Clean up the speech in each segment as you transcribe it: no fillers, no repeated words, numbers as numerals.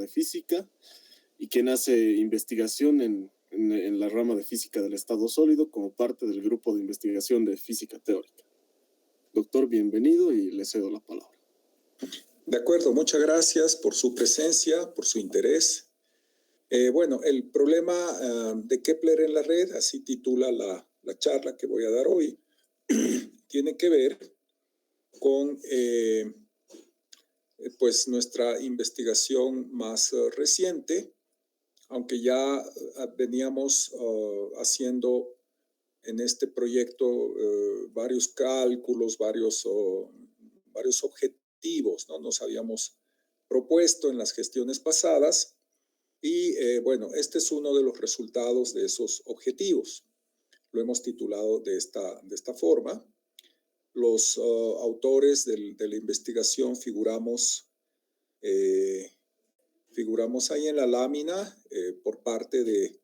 Física y quien hace investigación en la rama de Física del Estado Sólido como parte del grupo de investigación de Física Teórica. Doctor, bienvenido y le cedo la palabra. De acuerdo, muchas gracias por su presencia, por su interés. Bueno, el problema de Kepler en la red, así titula la charla que voy a dar hoy, tiene que ver con pues nuestra investigación más reciente, aunque ya veníamos haciendo en este proyecto varios cálculos, varios objetivos, ¿no? Nos habíamos propuesto en las gestiones pasadas y bueno, este es uno de los resultados de esos objetivos. Lo hemos titulado de esta forma. Los autores de la investigación figuramos ahí en la lámina por parte de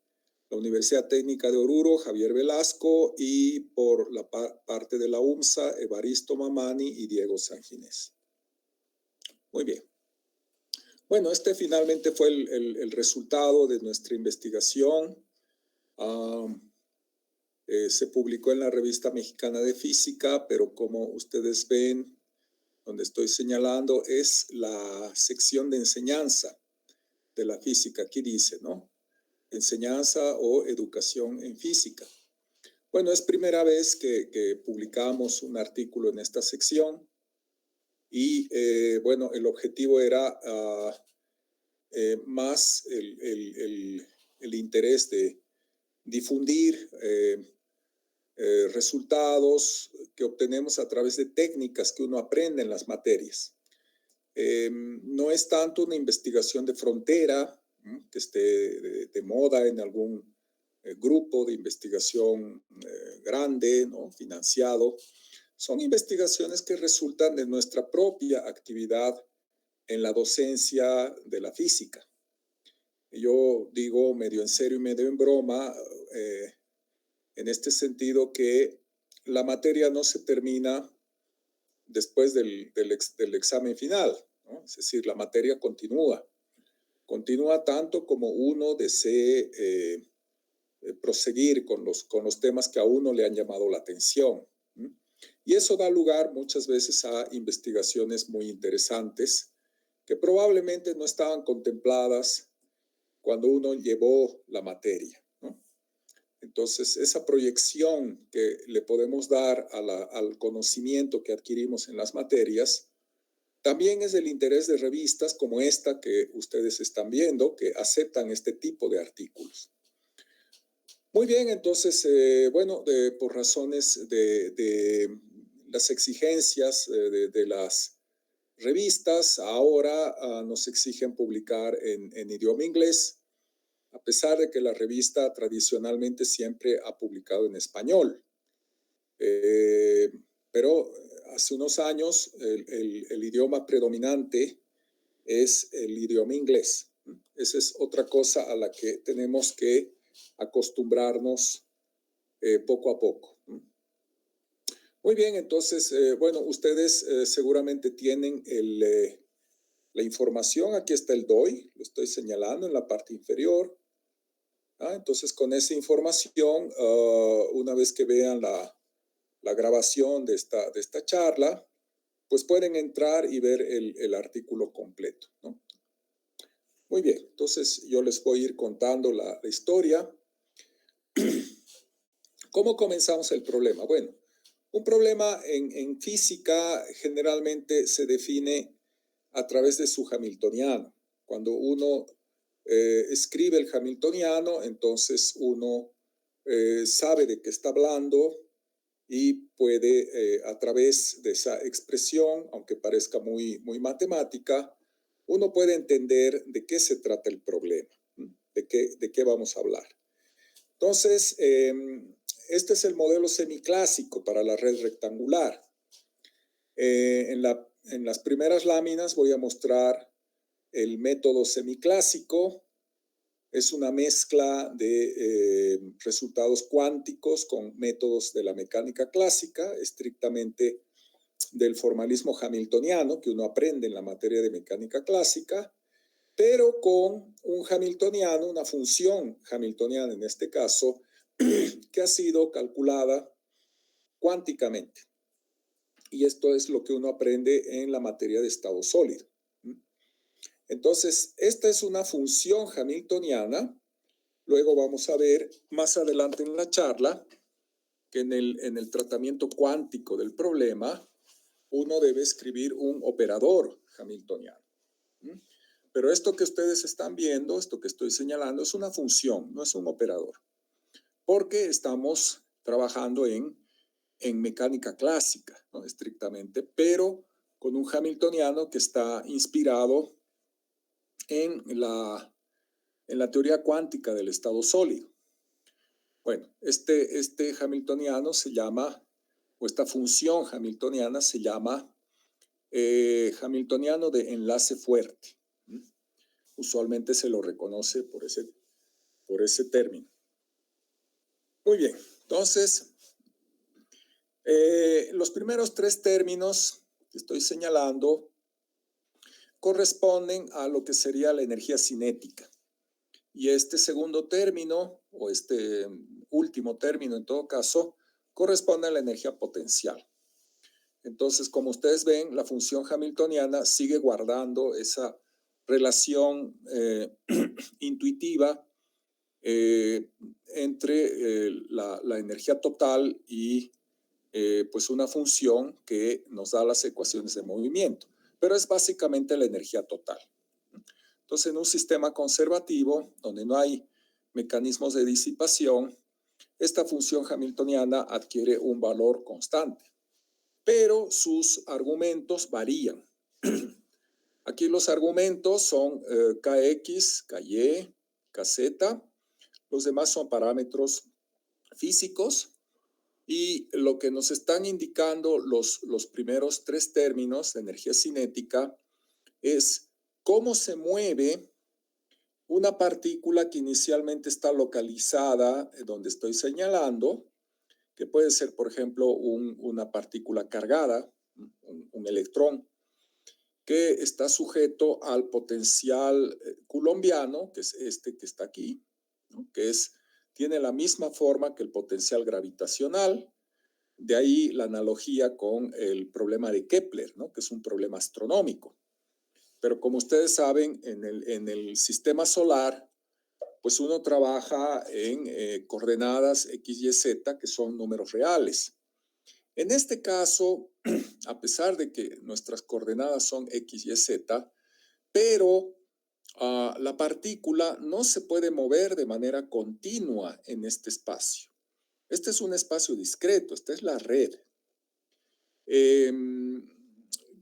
la Universidad Técnica de Oruro, Javier Velasco, y por la parte de la UMSA, Evaristo Mamani y Diego Sanginés. Muy bien. Bueno, este finalmente fue el resultado de nuestra investigación. Se publicó en la Revista Mexicana de Física, pero como ustedes ven, donde estoy señalando, es la sección de enseñanza de la física. Aquí dice, ¿no? Enseñanza o educación en física. Bueno, es primera vez que publicamos un artículo en esta sección y bueno, el objetivo era más el interés de difundir resultados que obtenemos a través de técnicas que uno aprende en las materias. No es tanto una investigación de frontera que esté de moda en algún grupo de investigación grande, ¿no? Financiado. Son investigaciones que resultan de nuestra propia actividad en la docencia de la física. Yo digo medio en serio y medio en broma, en este sentido que la materia no se termina después del examen final, ¿no? Es decir, la materia continúa tanto como uno desee proseguir con los temas que a uno le han llamado la atención. Y eso da lugar muchas veces a investigaciones muy interesantes que probablemente no estaban contempladas cuando uno llevó la materia, ¿no? Entonces, esa proyección que le podemos dar al conocimiento que adquirimos en las materias también es del interés de revistas como esta que ustedes están viendo, que aceptan este tipo de artículos. Muy bien, entonces, bueno, por razones de las exigencias de las revistas, ahora nos exigen publicar en idioma inglés, a pesar de que la revista tradicionalmente siempre ha publicado en español. Pero hace unos años el idioma predominante es el idioma inglés. Esa es otra cosa a la que tenemos que acostumbrarnos poco a poco. Muy bien, entonces, bueno, ustedes seguramente tienen la información. Aquí está el DOI, lo estoy señalando en la parte inferior. Entonces, con esa información, una vez que vean la grabación de esta charla, pues pueden entrar y ver el artículo completo, ¿no? Muy bien, entonces yo les voy a ir contando la historia. ¿Cómo comenzamos el problema? Bueno, un problema en física generalmente se define a través de su hamiltoniano. Cuando uno escribe el hamiltoniano, entonces uno sabe de qué está hablando y puede, a través de esa expresión, aunque parezca muy matemática, uno puede entender de qué se trata el problema, de qué vamos a hablar. Entonces, este es el modelo semiclásico para la red rectangular. En las primeras láminas voy a mostrar el método semiclásico. Es una mezcla de resultados cuánticos con métodos de la mecánica clásica, estrictamente del formalismo hamiltoniano que uno aprende en la materia de mecánica clásica, pero con un hamiltoniano, una función hamiltoniana en este caso, que ha sido calculada cuánticamente. Y esto es lo que uno aprende en la materia de estado sólido. Entonces, esta es una función hamiltoniana. Luego vamos a ver más adelante en la charla que en el tratamiento cuántico del problema, uno debe escribir un operador hamiltoniano. Pero esto que ustedes están viendo, esto que estoy señalando, es una función, no es un operador. Porque estamos trabajando en mecánica clásica, ¿no? Estrictamente, pero con un hamiltoniano que está inspirado en la teoría cuántica del estado sólido. Bueno, este hamiltoniano se llama, o esta función hamiltoniana se llama hamiltoniano de enlace fuerte. Usualmente se lo reconoce por ese término. Muy bien, entonces, los primeros tres términos que estoy señalando corresponden a lo que sería la energía cinética. Y este segundo término, o este último término en todo caso, corresponde a la energía potencial. Entonces, como ustedes ven, la función hamiltoniana sigue guardando esa relación intuitiva entre la energía total y pues una función que nos da las ecuaciones de movimiento, pero es básicamente la energía total. Entonces, en un sistema conservativo, donde no hay mecanismos de disipación, esta función hamiltoniana adquiere un valor constante, pero sus argumentos varían. Aquí los argumentos son Kx, Ky, Kz, los demás son parámetros físicos, y lo que nos están indicando los primeros tres términos de energía cinética es cómo se mueve una partícula que inicialmente está localizada donde estoy señalando, que puede ser, por ejemplo, una partícula cargada, un electrón, que está sujeto al potencial coulombiano, que es este que está aquí, ¿no? Tiene la misma forma que el potencial gravitacional. De ahí la analogía con el problema de Kepler, ¿no? Que es un problema astronómico. Pero como ustedes saben, en el sistema solar, pues uno trabaja en coordenadas X, Y, Z, que son números reales. En este caso, a pesar de que nuestras coordenadas son X, Y, Z, pero la partícula no se puede mover de manera continua en este espacio. Este es un espacio discreto, esta es la red.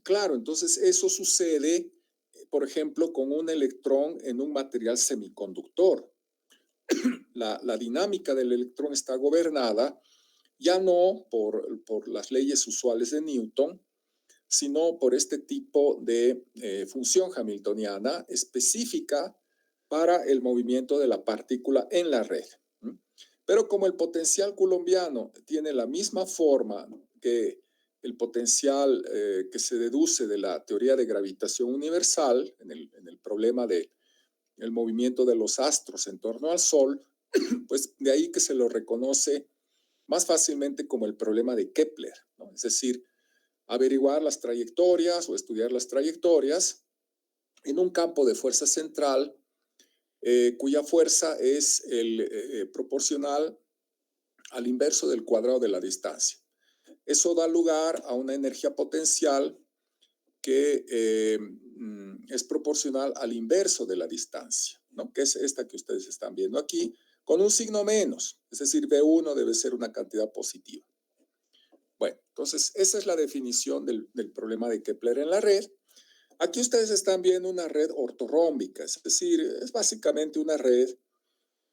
Claro, entonces eso sucede, por ejemplo, con un electrón en un material semiconductor. La dinámica del electrón está gobernada ya no por las leyes usuales de Newton, sino por este tipo de función hamiltoniana específica para el movimiento de la partícula en la red. Pero como el potencial coulombiano tiene la misma forma que el potencial que se deduce de la teoría de gravitación universal en el problema del movimiento de los astros en torno al Sol, pues de ahí que se lo reconoce más fácilmente como el problema de Kepler, ¿no? Es decir, averiguar las trayectorias o estudiar las trayectorias en un campo de fuerza central cuya fuerza es proporcional al inverso del cuadrado de la distancia. Eso da lugar a una energía potencial que es proporcional al inverso de la distancia, ¿no? Que es esta que ustedes están viendo aquí, con un signo menos, es decir, V1 debe ser una cantidad positiva. Bueno, entonces esa es la definición del problema de Kepler en la red. Aquí ustedes están viendo una red ortorrómbica, es decir, es básicamente una red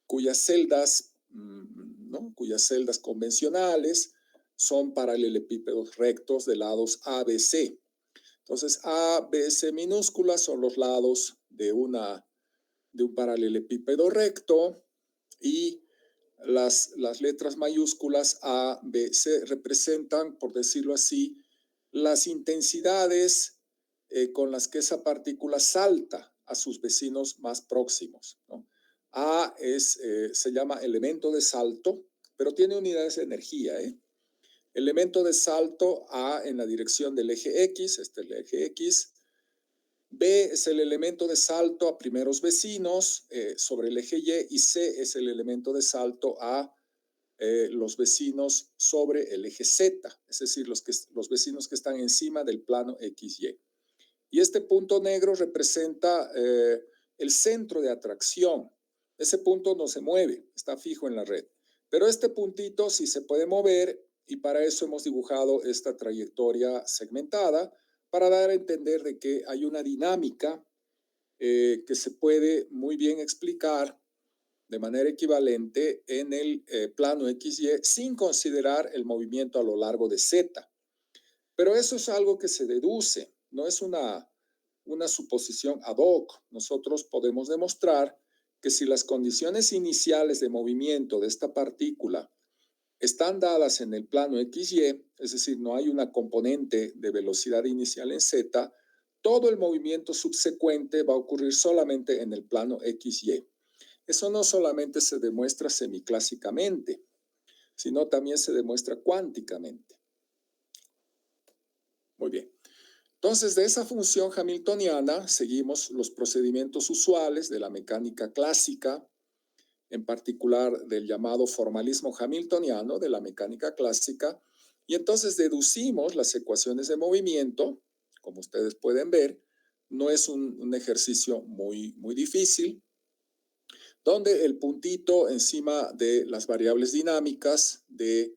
cuyas celdas, ¿no? Cuyas celdas convencionales son paralelepípedos rectos de lados A, B, C. Entonces, A, B, C minúsculas son los lados de un paralelepípedo recto y las letras mayúsculas A, B, C representan, por decirlo así, las intensidades con las que esa partícula salta a sus vecinos más próximos, ¿no? A se llama elemento de salto, pero tiene unidades de energía, ¿eh? Elemento de salto A en la dirección del eje X, este es el eje X. B es el elemento de salto a primeros vecinos sobre el eje Y, y C es el elemento de salto a los vecinos sobre el eje Z, es decir, los vecinos que están encima del plano XY. Y este punto negro representa el centro de atracción. Ese punto no se mueve, está fijo en la red. Pero este puntito sí se puede mover y para eso hemos dibujado esta trayectoria segmentada para dar a entender de que hay una dinámica que se puede muy bien explicar de manera equivalente en el plano XY sin considerar el movimiento a lo largo de Z. Pero eso es algo que se deduce, no es una suposición ad hoc. Nosotros podemos demostrar que si las condiciones iniciales de movimiento de esta partícula están dadas en el plano XY, es decir, no hay una componente de velocidad inicial en Z, todo el movimiento subsecuente va a ocurrir solamente en el plano XY. Eso no solamente se demuestra semiclásicamente, sino también se demuestra cuánticamente. Muy bien. Entonces, de esa función hamiltoniana seguimos los procedimientos usuales de la mecánica clásica, en particular del llamado formalismo hamiltoniano de la mecánica clásica, y entonces deducimos las ecuaciones de movimiento, como ustedes pueden ver. No es un ejercicio muy difícil, donde el puntito encima de las variables dinámicas de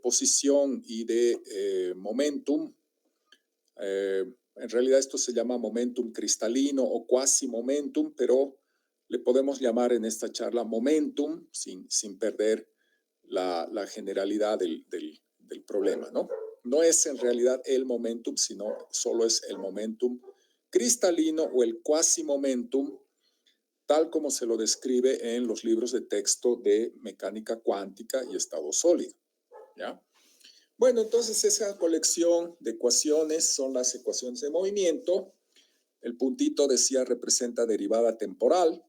posición y de momentum, en realidad esto se llama momentum cristalino o quasi momentum, pero le podemos llamar en esta charla momentum sin perder la generalidad del problema, ¿no? No es en realidad el momentum, sino solo es el momentum cristalino o el quasi momentum, tal como se lo describe en los libros de texto de mecánica cuántica y estado sólido, ¿ya? Bueno, entonces esa colección de ecuaciones son las ecuaciones de movimiento. El puntito decía representa derivada temporal.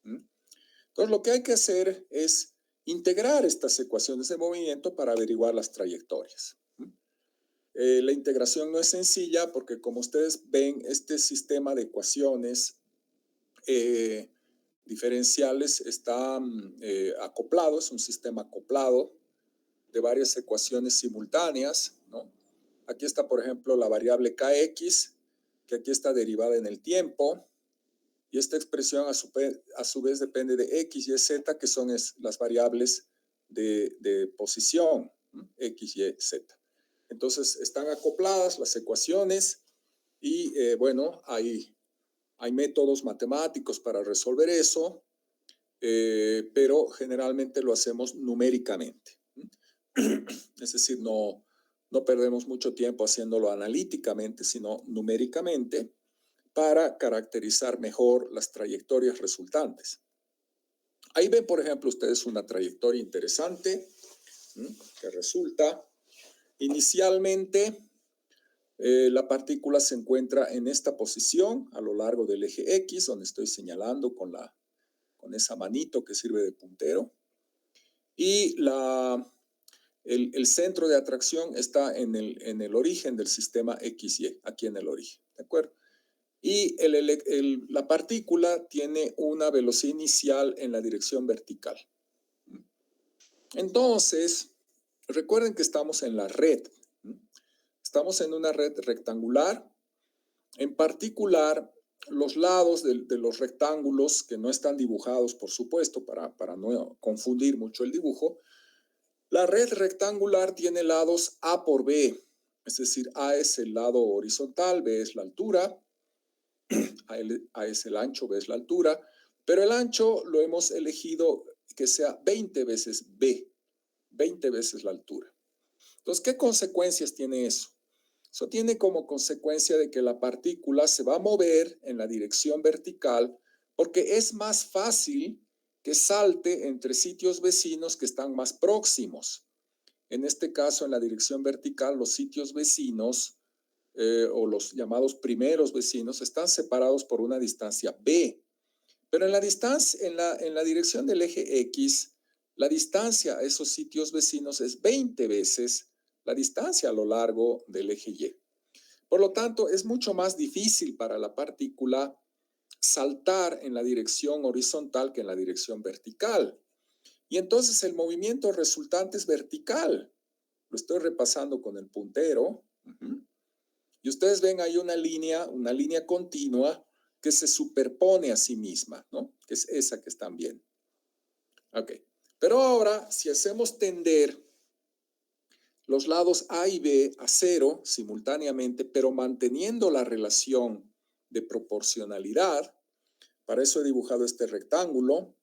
Entonces lo que hay que hacer es integrar estas ecuaciones de movimiento para averiguar las trayectorias. La integración no es sencilla porque, como ustedes ven, este sistema de ecuaciones diferenciales está acoplado, es un sistema acoplado de varias ecuaciones simultáneas, ¿no? Aquí está, por ejemplo, la variable kx, que aquí está derivada en el tiempo, y esta expresión a su vez depende de x y z, que son las variables de posición, x, y, z. Entonces, están acopladas las ecuaciones y, bueno, hay métodos matemáticos para resolver eso, pero generalmente lo hacemos numéricamente. Es decir, no perdemos mucho tiempo haciéndolo analíticamente, sino numéricamente para caracterizar mejor las trayectorias resultantes. Ahí ven, por ejemplo, ustedes una trayectoria interesante que resulta. Inicialmente, la partícula se encuentra en esta posición a lo largo del eje X, donde estoy señalando con esa manito que sirve de puntero. Y el centro de atracción está en el origen del sistema XY, aquí en el origen, ¿de acuerdo? Y la partícula tiene una velocidad inicial en la dirección vertical. Entonces, recuerden que estamos en la red. Estamos en una red rectangular. En particular, los lados de los rectángulos, que no están dibujados, por supuesto, para no confundir mucho el dibujo, la red rectangular tiene lados A por B, es decir, A es el lado horizontal, B es la altura, A es el ancho, B es la altura, pero el ancho lo hemos elegido que sea 20 veces B, 20 veces la altura. Entonces, ¿qué consecuencias tiene eso? Eso tiene como consecuencia de que la partícula se va a mover en la dirección vertical porque es más fácil que salte entre sitios vecinos que están más próximos. En este caso, en la dirección vertical, los sitios vecinos o los llamados primeros vecinos están separados por una distancia b. Pero en la dirección del eje X, la distancia a esos sitios vecinos es 20 veces la distancia a lo largo del eje Y. Por lo tanto, es mucho más difícil para la partícula saltar en la dirección horizontal que en la dirección vertical. Y entonces el movimiento resultante es vertical. Lo estoy repasando con el puntero. Y ustedes ven ahí una línea continua que se superpone a sí misma, ¿no? Que es esa que están viendo. Ok. Pero ahora, si hacemos tender los lados A y B a cero simultáneamente, pero manteniendo la relación de proporcionalidad, para eso he dibujado este rectángulo,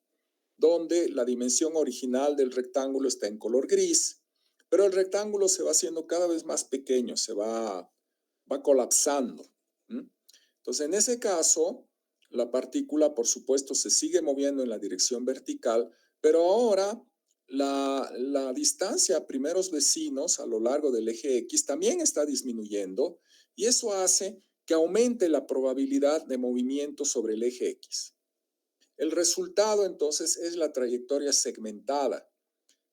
donde la dimensión original del rectángulo está en color gris, pero el rectángulo se va haciendo cada vez más pequeño, va colapsando. Entonces, en ese caso, la partícula, por supuesto, se sigue moviendo en la dirección vertical, pero ahora la distancia a primeros vecinos a lo largo del eje X también está disminuyendo y eso hace que aumente la probabilidad de movimiento sobre el eje X. El resultado, entonces, es la trayectoria segmentada.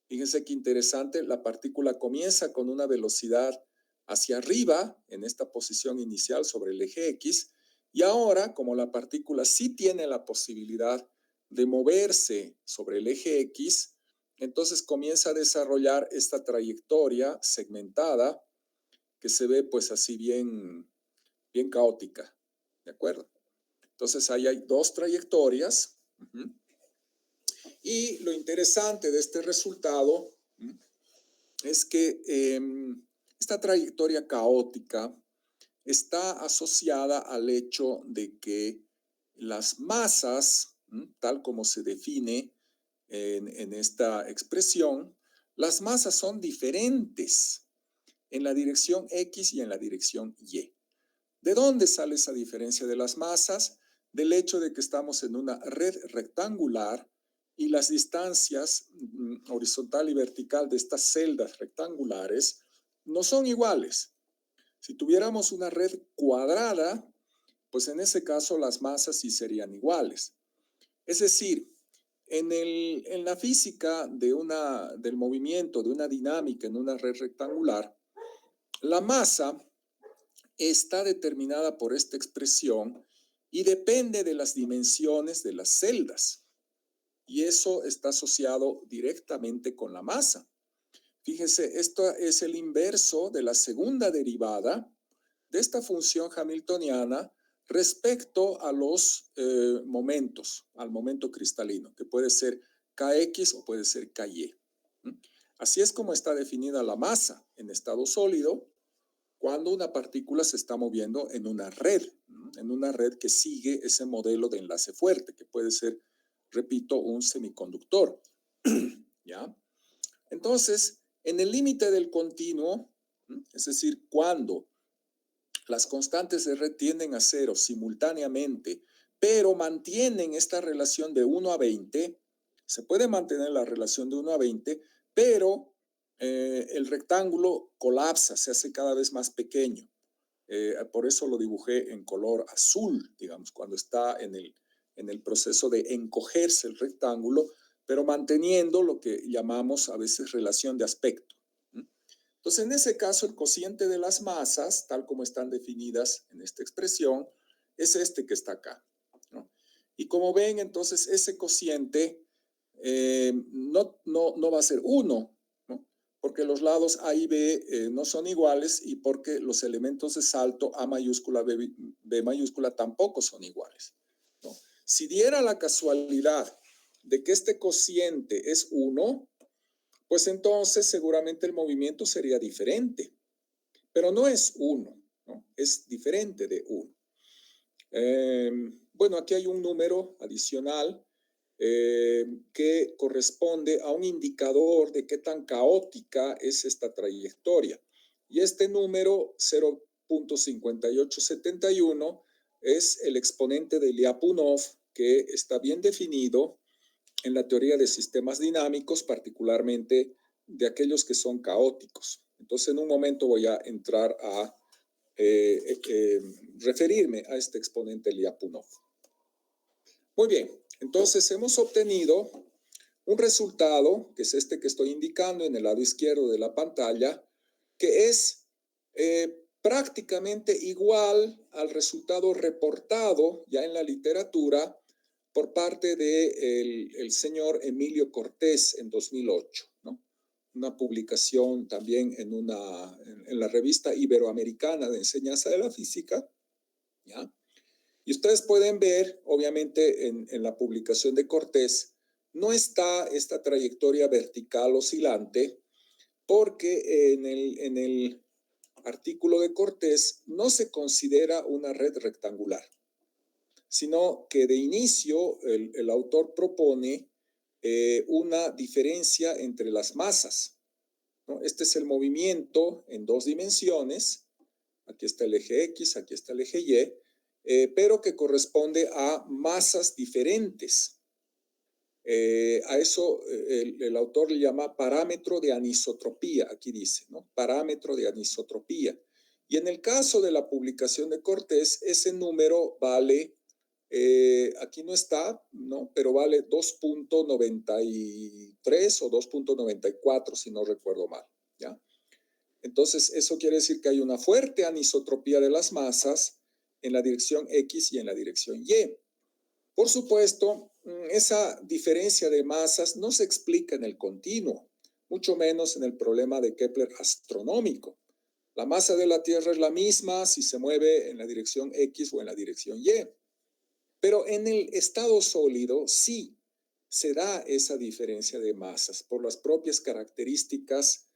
Fíjense qué interesante, la partícula comienza con una velocidad hacia arriba, en esta posición inicial sobre el eje X, y ahora, como la partícula sí tiene la posibilidad de moverse sobre el eje X, entonces comienza a desarrollar esta trayectoria segmentada que se ve pues así bien caótica, ¿de acuerdo? Entonces ahí hay dos trayectorias. Y lo interesante de este resultado es que esta trayectoria caótica está asociada al hecho de que las masas, tal como se define en esta expresión, las masas son diferentes en la dirección X y en la dirección Y. ¿De dónde sale esa diferencia de las masas? Del hecho de que estamos en una red rectangular y las distancias horizontal y vertical de estas celdas rectangulares no son iguales. Si tuviéramos una red cuadrada, pues en ese caso las masas sí serían iguales. Es decir, en la física del movimiento, de una dinámica en una red rectangular, la masa está determinada por esta expresión y depende de las dimensiones de las celdas. Y eso está asociado directamente con la masa. Fíjese, esto es el inverso de la segunda derivada de esta función hamiltoniana respecto a los momentos, al momento cristalino, que puede ser Kx o puede ser Ky. Así es como está definida la masa en estado sólido cuando una partícula se está moviendo en una red que sigue ese modelo de enlace fuerte, que puede ser, repito, un semiconductor. ¿Ya? Entonces, en el límite del continuo, es decir, cuando las constantes de red tienden a cero simultáneamente, pero mantienen esta relación de 1 a 20, se puede mantener la relación de 1 a 20, pero el rectángulo colapsa, se hace cada vez más pequeño. Por eso lo dibujé en color azul, digamos, cuando está en el proceso de encogerse el rectángulo, pero manteniendo lo que llamamos a veces relación de aspecto. Entonces, en ese caso, el cociente de las masas, tal como están definidas en esta expresión, es este que está acá, ¿no? Y como ven, entonces, ese cociente no va a ser 1, ¿no? Porque los lados A y B no son iguales y porque los elementos de salto A mayúscula, B mayúscula tampoco son iguales, ¿no? Si diera la casualidad de que este cociente es 1, pues entonces seguramente el movimiento sería diferente, pero no es 1, ¿no? Es diferente de 1. Bueno, aquí hay un número adicional que corresponde a un indicador de qué tan caótica es esta trayectoria. Y este número 0.5871 es el exponente de Lyapunov que está bien definido en la teoría de sistemas dinámicos, particularmente de aquellos que son caóticos. Entonces, en un momento voy a entrar a referirme a este exponente Lyapunov. Muy bien, entonces hemos obtenido un resultado, que es este que estoy indicando en el lado izquierdo de la pantalla, que es prácticamente igual al resultado reportado ya en la literatura por parte del señor Emilio Cortés en 2008, ¿no? Una publicación también en la revista Iberoamericana de Enseñanza de la Física, ¿ya? Y ustedes pueden ver, obviamente, en la publicación de Cortés, no está esta trayectoria vertical oscilante, porque en el artículo de Cortés no se considera una red rectangular, sino que de inicio el autor propone una diferencia entre las masas, ¿no? Este es el movimiento en dos dimensiones. Aquí está el eje X, aquí está el eje Y, pero que corresponde a masas diferentes. A eso el autor le llama parámetro de anisotropía, aquí dice, ¿no? Parámetro de anisotropía. Y en el caso de la publicación de Cortés, ese número vale, aquí no está, ¿no? Pero vale 2.93 o 2.94, si no recuerdo mal, ¿ya? Entonces, eso quiere decir que hay una fuerte anisotropía de las masas en la dirección X y en la dirección Y. Por supuesto, esa diferencia de masas no se explica en el continuo, mucho menos en el problema de Kepler astronómico. La masa de la Tierra es la misma si se mueve en la dirección X o en la dirección Y. Pero en el estado sólido sí se da esa diferencia de masas por las propias características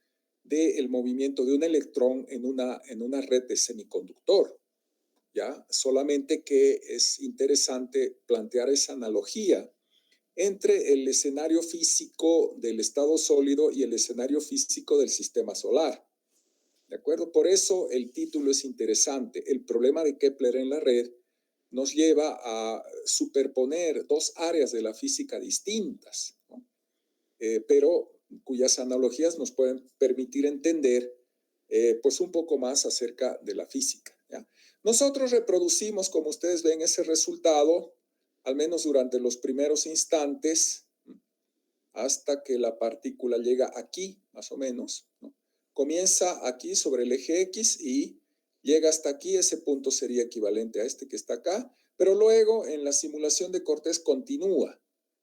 del movimiento de un electrón en una red de semiconductor. ¿Ya? Solamente que es interesante plantear esa analogía entre el escenario físico del estado sólido y el escenario físico del sistema solar. ¿De acuerdo? Por eso el título es interesante. El problema de Kepler en la red nos lleva a superponer dos áreas de la física distintas, ¿no? Pero cuyas analogías nos pueden permitir entender pues un poco más acerca de la física, ¿ya? Nosotros reproducimos, como ustedes ven, ese resultado, al menos durante los primeros instantes, hasta que la partícula llega aquí, más o menos, ¿no? Comienza aquí sobre el eje X y llega hasta aquí. Ese punto sería equivalente a este que está acá, pero luego en la simulación de Cortés continúa.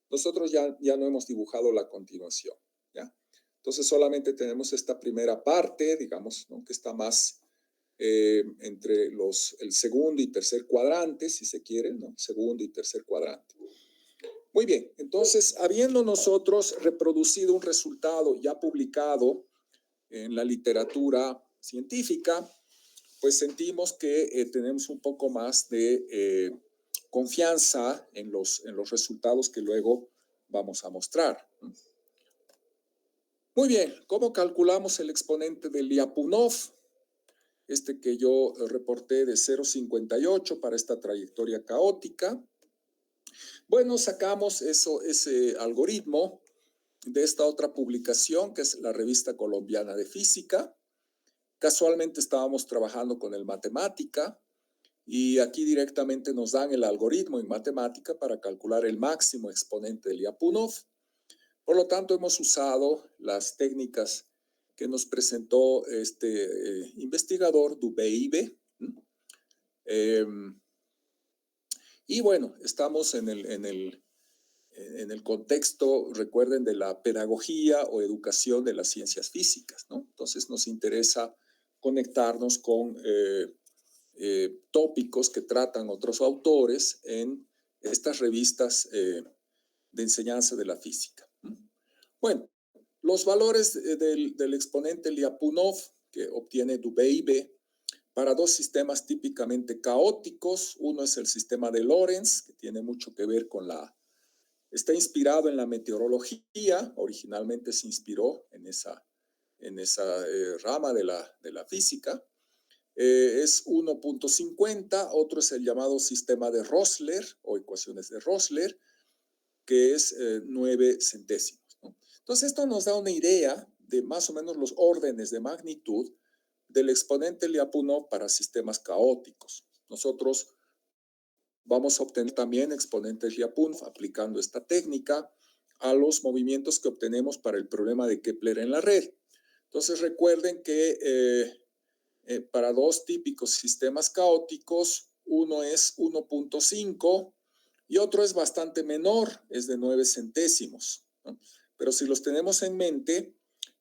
Nosotros ya no hemos dibujado la continuación, ¿ya? Entonces solamente tenemos esta primera parte, digamos, ¿no? Que está más entre el segundo y tercer cuadrante, si se quiere, ¿no? Segundo y tercer cuadrante. Muy bien, entonces, habiendo nosotros reproducido un resultado ya publicado en la literatura científica, pues sentimos que tenemos un poco más de confianza en los resultados que luego vamos a mostrar. Muy bien, ¿cómo calculamos el exponente de Lyapunov? Este que yo reporté de 0,58 para esta trayectoria caótica. Bueno, sacamos ese algoritmo de esta otra publicación, que es la Revista Colombiana de Física. Casualmente estábamos trabajando con el Matemática y aquí directamente nos dan el algoritmo en Matemática para calcular el máximo exponente de Lyapunov. Por lo tanto, hemos usado las técnicas que nos presentó este investigador Dubeibe. Y bueno, estamos en el contexto, recuerden, de la pedagogía o educación de las ciencias físicas, ¿no? Entonces nos interesa conectarnos con tópicos que tratan otros autores en estas revistas de enseñanza de la física. Bueno, los valores del exponente Lyapunov que obtiene Dubeibe para dos sistemas típicamente caóticos. Uno es el sistema de Lorentz, que tiene mucho que ver con está inspirado en la meteorología. Originalmente se inspiró en esa rama de la física. Es 1.50, otro es el llamado sistema de Rosler o ecuaciones de Rosler, que es 9 centésimos, ¿no? Entonces esto nos da una idea de más o menos los órdenes de magnitud del exponente Lyapunov para sistemas caóticos. Nosotros vamos a obtener también exponentes Lyapunov aplicando esta técnica a los movimientos que obtenemos para el problema de Kepler en la red. Entonces recuerden que para dos típicos sistemas caóticos, uno es 1.5 y otro es bastante menor, es de 9 centésimos, ¿no? Pero si los tenemos en mente,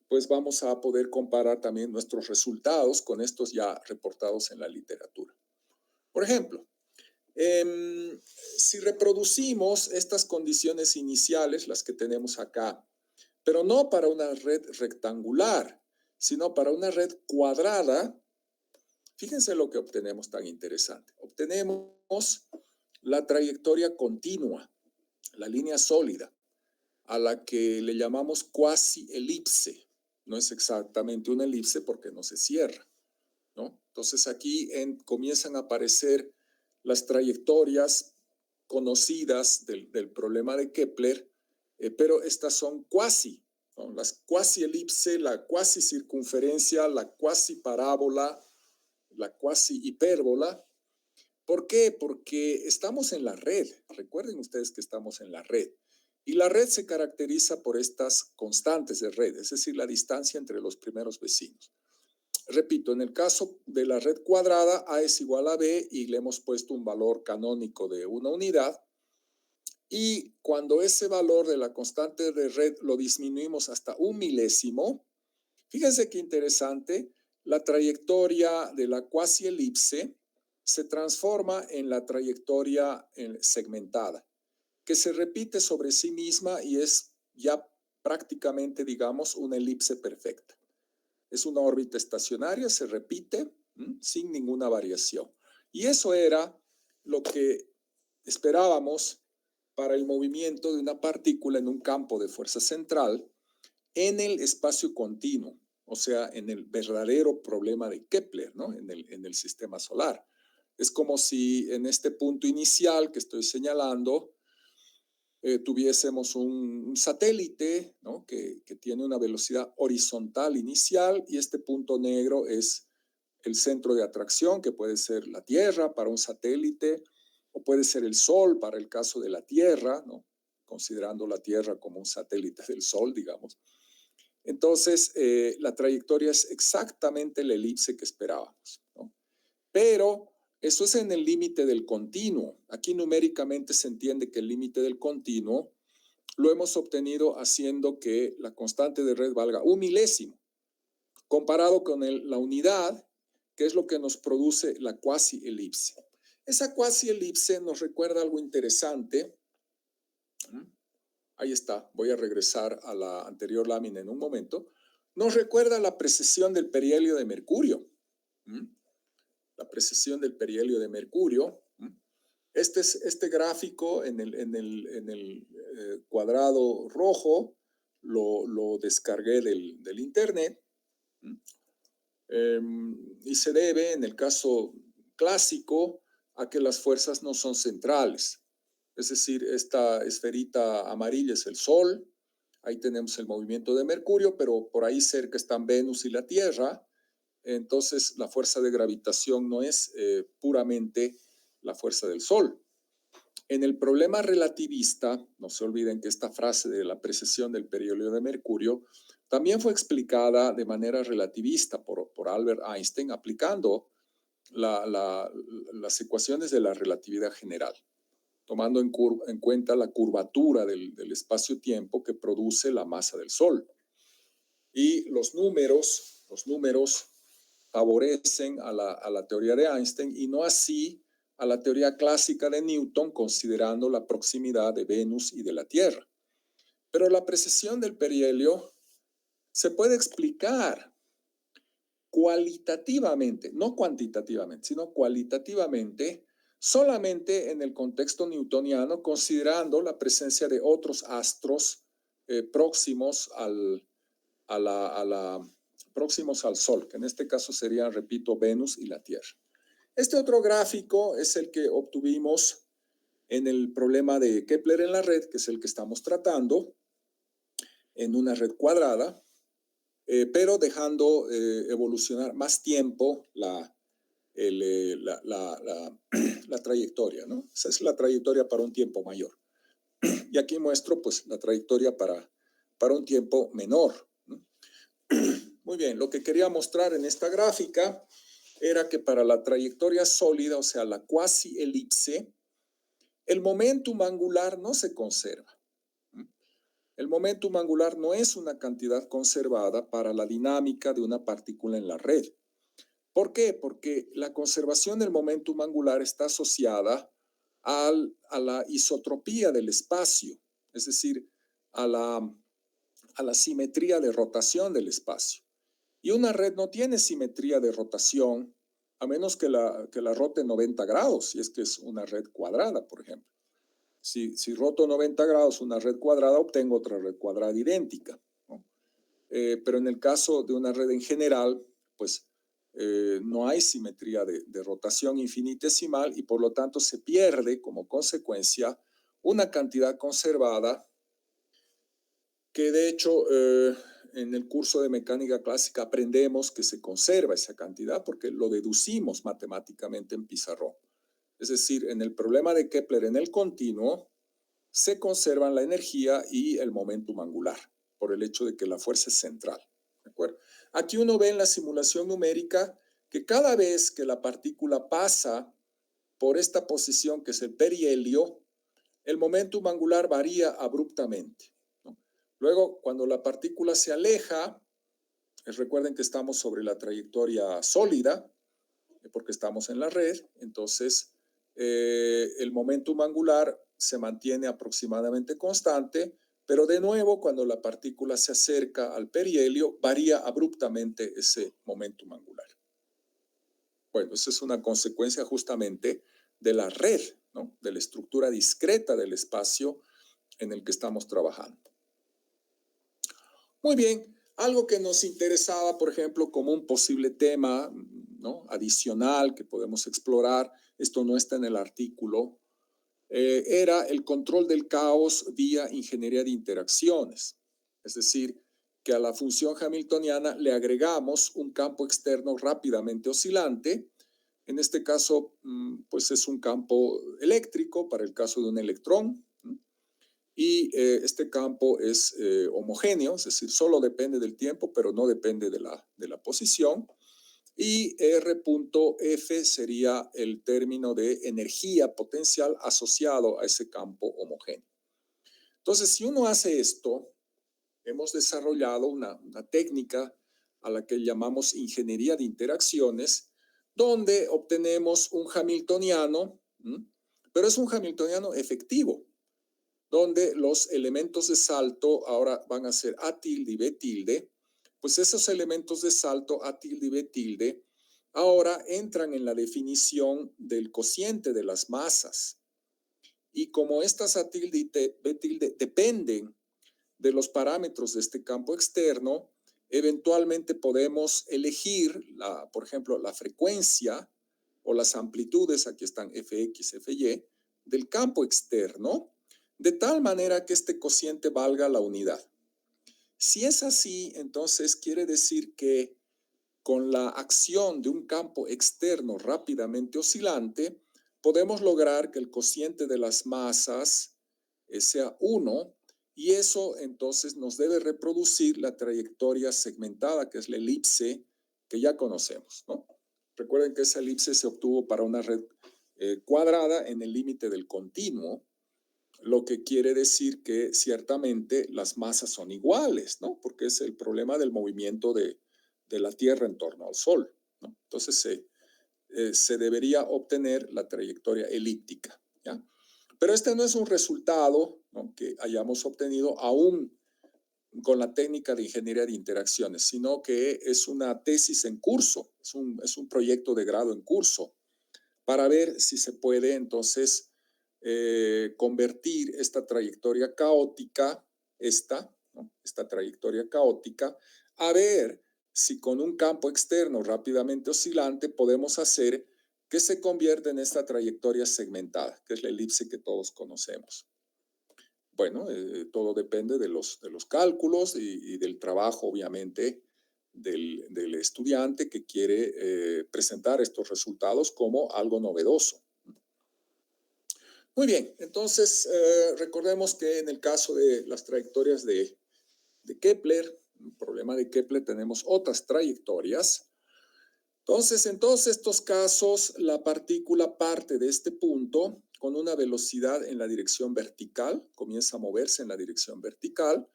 pues vamos a poder comparar también nuestros resultados con estos ya reportados en la literatura. Por ejemplo, si reproducimos estas condiciones iniciales, las que tenemos acá, pero no para una red rectangular, sino para una red cuadrada, fíjense lo que obtenemos tan interesante. Obtenemos la trayectoria continua, la línea sólida, a la que le llamamos cuasi elipse. No es exactamente una elipse porque no se cierra, ¿no? Entonces aquí comienzan a aparecer las trayectorias conocidas del problema de Kepler, pero estas son cuasi, ¿no? Las cuasi elipse, la cuasi circunferencia, la cuasi parábola, la cuasi hipérbola. ¿Por qué? Porque estamos en la red. Recuerden ustedes que estamos en la red. Y la red se caracteriza por estas constantes de red, es decir, la distancia entre los primeros vecinos. Repito, en el caso de la red cuadrada, A es igual a B y le hemos puesto un valor canónico de una unidad. Y cuando ese valor de la constante de red lo disminuimos hasta un milésimo, fíjense qué interesante, la trayectoria de la cuasi elipse se transforma en la trayectoria segmentada, que se repite sobre sí misma y es ya prácticamente, digamos, una elipse perfecta. Es una órbita estacionaria, se repite sin ninguna variación. Y eso era lo que esperábamos para el movimiento de una partícula en un campo de fuerza central en el espacio continuo, o sea, en el verdadero problema de Kepler, ¿no? En el sistema solar. Es como si en este punto inicial que estoy señalando tuviésemos un satélite, ¿no? que tiene una velocidad horizontal inicial y este punto negro es el centro de atracción, que puede ser la Tierra para un satélite o puede ser el Sol para el caso de la Tierra, ¿no? Considerando la Tierra como un satélite del Sol, digamos. Entonces, la trayectoria es exactamente la elipse que esperábamos, ¿no? Pero eso es en el límite del continuo. Aquí numéricamente se entiende que el límite del continuo lo hemos obtenido haciendo que la constante de red valga un milésimo, comparado con la unidad, que es lo que nos produce la cuasi elipse. Esa cuasi elipse nos recuerda algo interesante. Ahí está, voy a regresar a la anterior lámina en un momento. Nos recuerda la precesión del perihelio de Mercurio. La precesión del perihelio de Mercurio. Este gráfico en el cuadrado rojo lo descargué del internet y se debe, en el caso clásico, a que las fuerzas no son centrales. Es decir, esta esferita amarilla es el Sol, ahí tenemos el movimiento de Mercurio, pero por ahí cerca están Venus y la Tierra. Entonces, la fuerza de gravitación no es puramente la fuerza del Sol. En el problema relativista, no se olviden que esta frase de la precesión del perihelio de Mercurio también fue explicada de manera relativista por Albert Einstein aplicando las ecuaciones de la relatividad general, tomando en cuenta la curvatura del espacio-tiempo que produce la masa del Sol. Y los números favorecen a la teoría de Einstein y no así a la teoría clásica de Newton, considerando la proximidad de Venus y de la Tierra. Pero la precesión del perihelio se puede explicar cualitativamente, no cuantitativamente, sino cualitativamente, solamente en el contexto newtoniano, considerando la presencia de otros astros próximos próximos al Sol, que en este caso serían, repito, Venus y la Tierra. Este otro gráfico es el que obtuvimos en el problema de Kepler en la red, que es el que estamos tratando, en una red cuadrada. pero dejando evolucionar más tiempo la trayectoria, ¿no? Esa es la trayectoria para un tiempo mayor. Y aquí muestro pues la trayectoria para un tiempo menor, ¿no? Muy bien, lo que quería mostrar en esta gráfica era que para la trayectoria sólida, o sea, la cuasi elipse, el momentum angular no se conserva. El momentum angular no es una cantidad conservada para la dinámica de una partícula en la red. ¿Por qué? Porque la conservación del momentum angular está asociada a la isotropía del espacio, es decir, a la simetría de rotación del espacio. Y una red no tiene simetría de rotación a menos que la rote 90 grados, si es que es una red cuadrada, por ejemplo. Si roto 90 grados una red cuadrada, obtengo otra red cuadrada idéntica, ¿no? Pero en el caso de una red en general, pues no hay simetría de rotación infinitesimal y por lo tanto se pierde como consecuencia una cantidad conservada que de hecho en el curso de mecánica clásica aprendemos que se conserva esa cantidad porque lo deducimos matemáticamente en pizarrón. Es decir, en el problema de Kepler en el continuo se conservan la energía y el momentum angular por el hecho de que la fuerza es central. ¿De acuerdo? Aquí uno ve en la simulación numérica que cada vez que la partícula pasa por esta posición que es el perihelio, el momentum angular varía abruptamente, ¿no? Luego, cuando la partícula se aleja, recuerden que estamos sobre la trayectoria sólida, porque estamos en la red, entonces el momentum angular se mantiene aproximadamente constante, pero de nuevo, cuando la partícula se acerca al perihelio, varía abruptamente ese momentum angular. Bueno, esa es una consecuencia justamente de la red, ¿no? De la estructura discreta del espacio en el que estamos trabajando. Muy bien, algo que nos interesaba, por ejemplo, como un posible tema, ¿no?, adicional que podemos explorar, esto no está en el artículo, era el control del caos vía ingeniería de interacciones. Es decir, que a la función hamiltoniana le agregamos un campo externo rápidamente oscilante. En este caso, pues es un campo eléctrico para el caso de un electrón. Y este campo es homogéneo, es decir, solo depende del tiempo, pero no depende de la posición. Y R.F sería el término de energía potencial asociado a ese campo homogéneo. Entonces, si uno hace esto, hemos desarrollado una técnica a la que llamamos ingeniería de interacciones, donde obtenemos un hamiltoniano, pero es un hamiltoniano efectivo, donde los elementos de salto ahora van a ser A tilde y B tilde, pues esos elementos de salto A tilde y B tilde ahora entran en la definición del cociente de las masas. Y como estas A tilde y B tilde dependen de los parámetros de este campo externo, eventualmente podemos elegir, por ejemplo, la frecuencia o las amplitudes, aquí están Fx, Fy, del campo externo, de tal manera que este cociente valga la unidad. Si es así, entonces quiere decir que con la acción de un campo externo rápidamente oscilante, podemos lograr que el cociente de las masas sea 1, y eso entonces nos debe reproducir la trayectoria segmentada, que es la elipse que ya conocemos, ¿no? Recuerden que esa elipse se obtuvo para una red cuadrada en el límite del continuo, lo que quiere decir que ciertamente las masas son iguales, ¿no? Porque es el problema del movimiento de la Tierra en torno al Sol, ¿no? Entonces se debería obtener la trayectoria elíptica, ¿ya? Pero este no es un resultado, ¿no?, que hayamos obtenido aún con la técnica de ingeniería de interacciones, sino que es una tesis en curso, es un proyecto de grado en curso, para ver si se puede entonces convertir esta trayectoria caótica, ¿no?, esta trayectoria caótica, a ver si con un campo externo rápidamente oscilante podemos hacer que se convierta en esta trayectoria segmentada, que es la elipse que todos conocemos. Bueno, todo depende de los cálculos y del trabajo, obviamente, del estudiante que quiere presentar estos resultados como algo novedoso. Muy bien, entonces recordemos que en el caso de las trayectorias de Kepler, el problema de Kepler, tenemos otras trayectorias. Entonces, en todos estos casos, la partícula parte de este punto con una velocidad en la dirección vertical, comienza a moverse en la dirección vertical,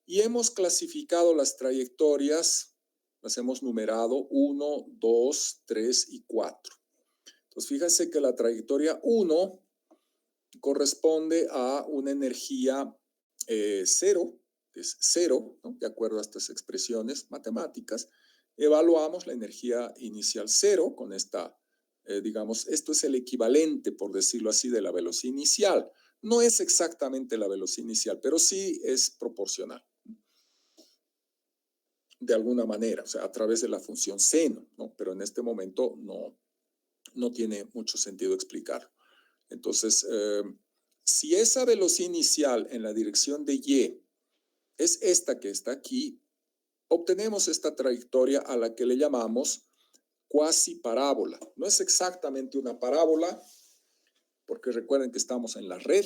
y hemos clasificado las trayectorias, las hemos numerado 1, 2, 3 y 4. Entonces, fíjense que la trayectoria 1 corresponde a una energía 0, que es 0, ¿no? De acuerdo a estas expresiones matemáticas. Evaluamos la energía inicial 0 con esta, digamos, esto es el equivalente, por decirlo así, de la velocidad inicial. No es exactamente la velocidad inicial, pero sí es proporcional. De alguna manera, o sea, a través de la función seno, ¿no? Pero en este momento no tiene mucho sentido explicarlo. Entonces, si esa velocidad inicial en la dirección de Y es esta que está aquí, obtenemos esta trayectoria a la que le llamamos cuasi parábola. No es exactamente una parábola, porque recuerden que estamos en la red.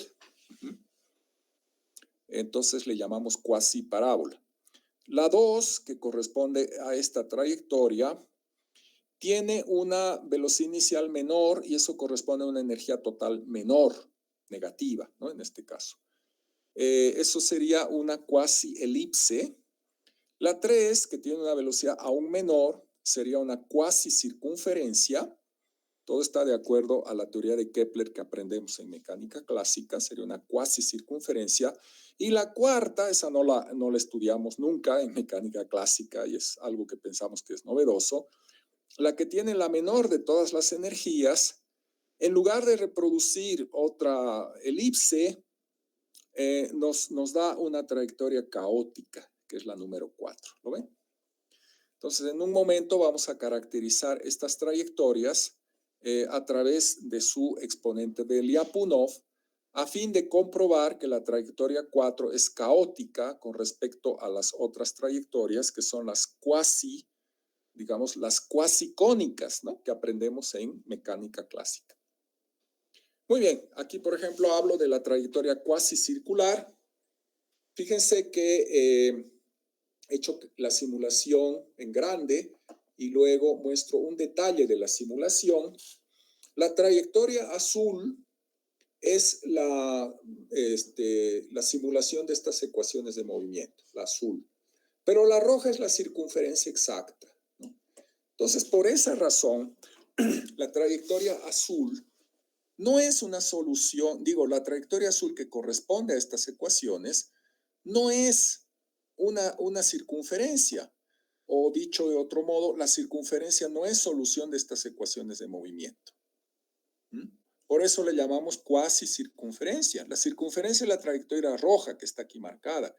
Entonces le llamamos cuasi parábola. La 2, que corresponde a esta trayectoria, tiene una velocidad inicial menor y eso corresponde a una energía total menor, negativa, ¿no? En este caso. Eso sería una cuasi elipse. La 3, que tiene una velocidad aún menor, sería una cuasi circunferencia. Todo está de acuerdo a la teoría de Kepler que aprendemos en mecánica clásica, sería una cuasi circunferencia. Y la cuarta, esa no la estudiamos nunca en mecánica clásica y es algo que pensamos que es novedoso. La que tiene la menor de todas las energías, en lugar de reproducir otra elipse, nos da una trayectoria caótica, que es la número 4. ¿Lo ven? Entonces, en un momento vamos a caracterizar estas trayectorias a través de su exponente de Lyapunov, a fin de comprobar que la trayectoria 4 es caótica con respecto a las otras trayectorias, que son las cuasi, digamos, las cuasi cónicas, ¿no? Que aprendemos en mecánica clásica. Muy bien, aquí por ejemplo hablo de la trayectoria cuasi circular. Fíjense que he hecho la simulación en grande y luego muestro un detalle de la simulación. La trayectoria azul es la simulación de estas ecuaciones de movimiento, la azul. Pero la roja es la circunferencia exacta, ¿no? Entonces, por esa razón, la trayectoria azul no es una solución, digo, la trayectoria azul que corresponde a estas ecuaciones no es una circunferencia, o dicho de otro modo, la circunferencia no es solución de estas ecuaciones de movimiento. Por eso le llamamos cuasi circunferencia. La circunferencia es la trayectoria roja que está aquí marcada.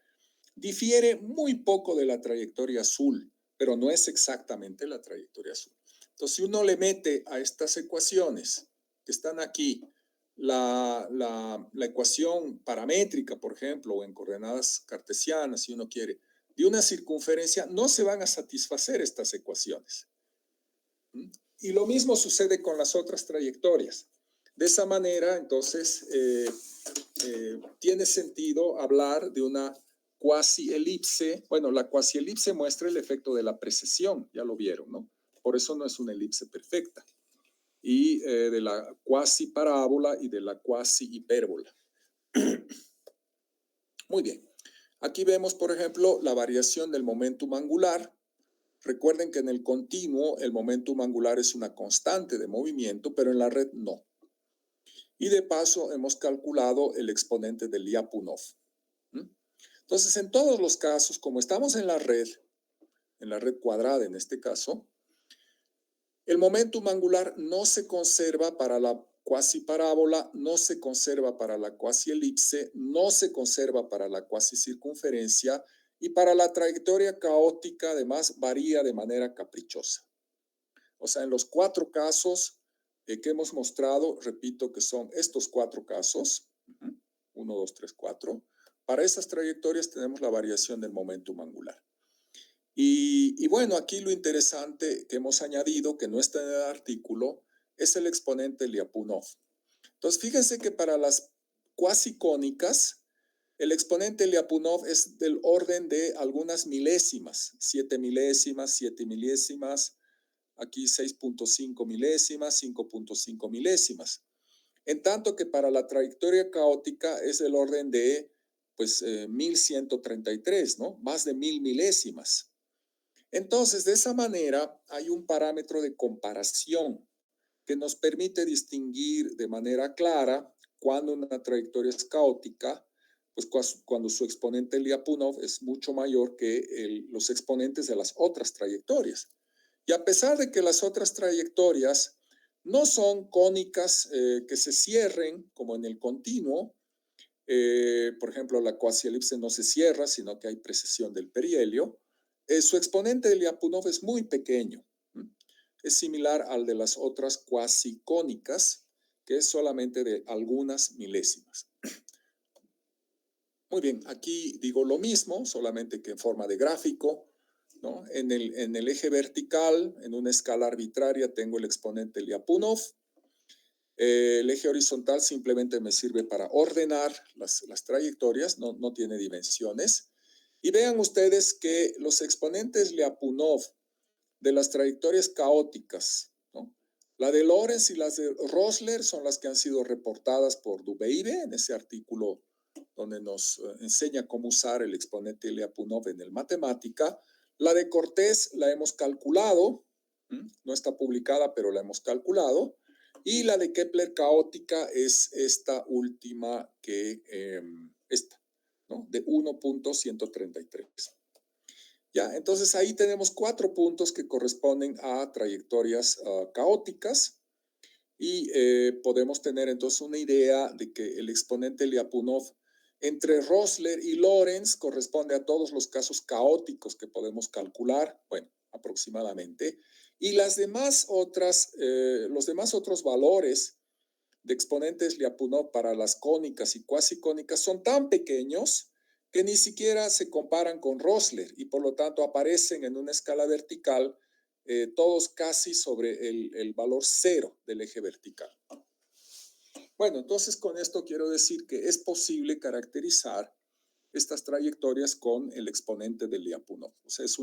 Difiere muy poco de la trayectoria azul, pero no es exactamente la trayectoria azul. Entonces, si uno le mete a estas ecuaciones que están aquí, la ecuación paramétrica, por ejemplo, o en coordenadas cartesianas, si uno quiere, de una circunferencia, no se van a satisfacer estas ecuaciones. Y lo mismo sucede con las otras trayectorias. De esa manera, entonces, tiene sentido hablar de una cuasi elipse. Bueno, la cuasi elipse muestra el efecto de la precesión, ya lo vieron, ¿no? Por eso no es una elipse perfecta. Y de la cuasi parábola y de la cuasi hipérbola. Muy bien. Aquí vemos, por ejemplo, la variación del momentum angular. Recuerden que en el continuo el momentum angular es una constante de movimiento, pero en la red no. Y de paso hemos calculado el exponente de Lyapunov. Entonces, en todos los casos, como estamos en la red cuadrada en este caso, el momentum angular no se conserva para la cuasi parábola, no se conserva para la cuasi elipse, no se conserva para la cuasi circunferencia y para la trayectoria caótica además varía de manera caprichosa. O sea, en los 4 casos que hemos mostrado, repito que son estos 4 casos, 1, 2, 3, 4, para esas trayectorias tenemos la variación del momentum angular. Y bueno, aquí lo interesante que hemos añadido, que no está en el artículo, es el exponente Lyapunov. Entonces, fíjense que para las cuasicónicas, el exponente Lyapunov es del orden de algunas milésimas, 7 milésimas, 7 milésimas, aquí 6.5 milésimas, 5.5 milésimas. En tanto que para la trayectoria caótica es del orden de, pues, 1133, ¿no? Más de 1000 milésimas. Entonces, de esa manera, hay un parámetro de comparación que nos permite distinguir de manera clara cuando una trayectoria es caótica, pues cuando su exponente Lyapunov es mucho mayor que los exponentes de las otras trayectorias. Y a pesar de que las otras trayectorias no son cónicas que se cierren como en el continuo, por ejemplo, la cuasielipse no se cierra, sino que hay precesión del perihelio, su exponente de Lyapunov es muy pequeño. Es similar al de las otras cuasicónicas, que es solamente de algunas milésimas. Muy bien, aquí digo lo mismo, solamente que en forma de gráfico, ¿no? En el eje vertical, en una escala arbitraria, tengo el exponente Lyapunov. El eje horizontal simplemente me sirve para ordenar las trayectorias, no tiene dimensiones. Y vean ustedes que los exponentes Lyapunov de las trayectorias caóticas, ¿no? La de Lorentz y las de Rosler son las que han sido reportadas por Dubeibe en ese artículo donde nos enseña cómo usar el exponente Lyapunov en el matemática. La de Cortés la hemos calculado, no está publicada, pero la hemos calculado. Y la de Kepler caótica es esta última esta, ¿no? De 1.133. Ya, entonces ahí tenemos 4 puntos que corresponden a trayectorias caóticas y podemos tener entonces una idea de que el exponente Lyapunov entre Rosler y Lorentz corresponde a todos los casos caóticos que podemos calcular, bueno, aproximadamente, y los demás otros valores de exponentes Lyapunov para las cónicas y cuasicónicas son tan pequeños que ni siquiera se comparan con Rosler y por lo tanto aparecen en una escala vertical todos casi sobre el valor 0 del eje vertical. Bueno, entonces con esto quiero decir que es posible caracterizar estas trayectorias con el exponente de Lyapunov. O sea, es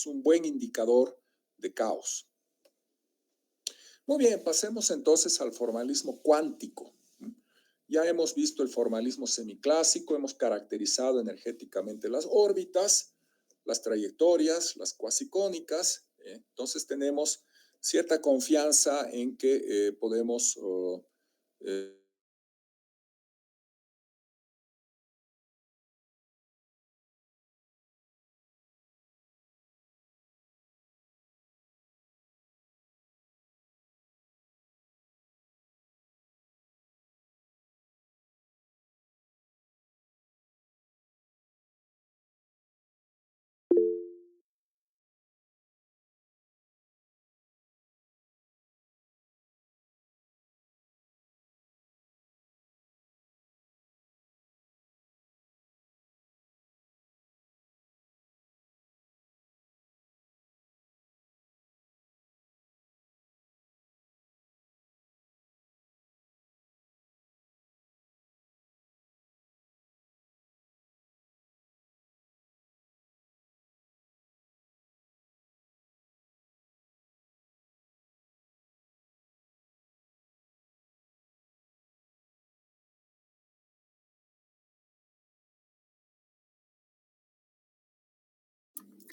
un buen indicador de caos. Muy bien, pasemos entonces al formalismo cuántico. Ya hemos visto el formalismo semiclásico, hemos caracterizado energéticamente las órbitas, las trayectorias, las cuasicónicas. Entonces tenemos cierta confianza en que podemos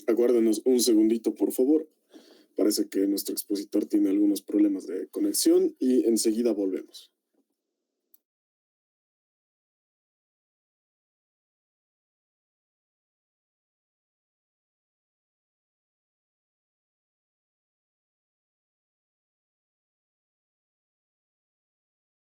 Aguárdenos un segundito, por favor. Parece que nuestro expositor tiene algunos problemas de conexión y enseguida volvemos.